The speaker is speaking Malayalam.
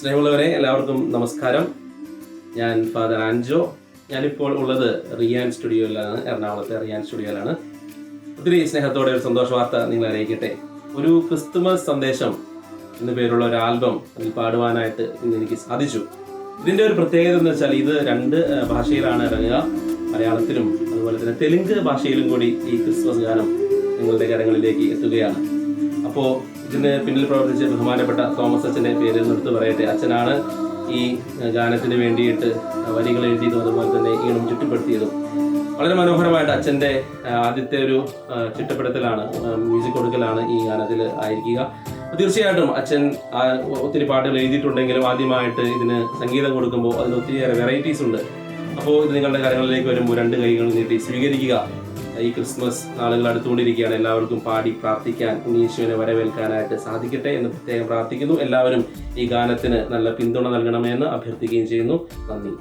സ്നേഹമുള്ളവരെ എല്ലാവർക്കും നമസ്കാരം. ഞാൻ ഫാദർ ആൻജോ. ഞാനിപ്പോൾ ഉള്ളത് റിയാൻ സ്റ്റുഡിയോയിലാണ്, എറണാകുളത്തെ റിയാൻ സ്റ്റുഡിയോയിലാണ്. ഒത്തിരി സ്നേഹത്തോടെ ഒരു സന്തോഷ വാർത്ത നിങ്ങളെ അറിയിക്കട്ടെ. ഒരു ക്രിസ്തുമസ് സന്ദേശം എന്നു പേരുള്ള ഒരു ആൽബം അതിൽ പാടുവാനായിട്ട് ഇന്ന് എനിക്ക് സാധിച്ചു. ഇതിൻ്റെ ഒരു പ്രത്യേകത എന്ന് വെച്ചാൽ ഇത് 2 ഭാഷയിലാണ് ഇറങ്ങുക, മലയാളത്തിലും അതുപോലെ തന്നെ തെലുങ്ക് ഭാഷയിലും കൂടി ഈ ക്രിസ്മസ് ഗാനം നിങ്ങളുടെ കരങ്ങളിലേക്ക് എത്തുകയാണ്. അപ്പോൾ ഇതിന് പിന്നിൽ പ്രവർത്തിച്ച ബഹുമാനപ്പെട്ട തോമസ് അച്ഛൻ്റെ പേര് എടുത്ത് പറയട്ടെ. അച്ഛനാണ് ഈ ഗാനത്തിന് വേണ്ടിയിട്ട് വരികൾ എഴുതിയതും അതുപോലെ തന്നെ ഈണം ചുറ്റപ്പെടുത്തിയതും. വളരെ മനോഹരമായിട്ട് അച്ഛൻ്റെ ആദ്യത്തെ ഒരു ചിട്ടപ്പെടുത്തലാണ്, മ്യൂസിക് കൊടുക്കലാണ് ഈ ഗാനത്തിൽ ആയിരിക്കുക. തീർച്ചയായിട്ടും അച്ഛൻ ഒത്തിരി പാട്ടുകൾ എഴുതിയിട്ടുണ്ടെങ്കിലും ആദ്യമായിട്ട് ഇതിന് സംഗീതം കൊടുക്കുമ്പോൾ അതിന് ഒത്തിരിയേറെ വെറൈറ്റീസ് ഉണ്ട്. അപ്പോൾ ഇത് നിങ്ങളുടെ കരങ്ങളിലേക്ക് വരുമ്പോൾ 2 കൈകൾ നീട്ടി സ്വീകരിക്കുക. ഈ ക്രിസ്മസ് നാളുകൾ അടുത്തുകൊണ്ടിരിക്കുകയാണ്. എല്ലാവർക്കും പാടി പ്രാർത്ഥിക്കാൻ, ഉണ്ണീശോനെ വരവേൽക്കാനായിട്ട് സാധിക്കട്ടെ എന്ന് പ്രത്യേകം പ്രാർത്ഥിക്കുന്നു. എല്ലാവരും ഈ ഗാനത്തിന് നല്ല പിന്തുണ നൽകണമെന്ന് അഭ്യർത്ഥിക്കുകയും ചെയ്യുന്നു. നന്ദി.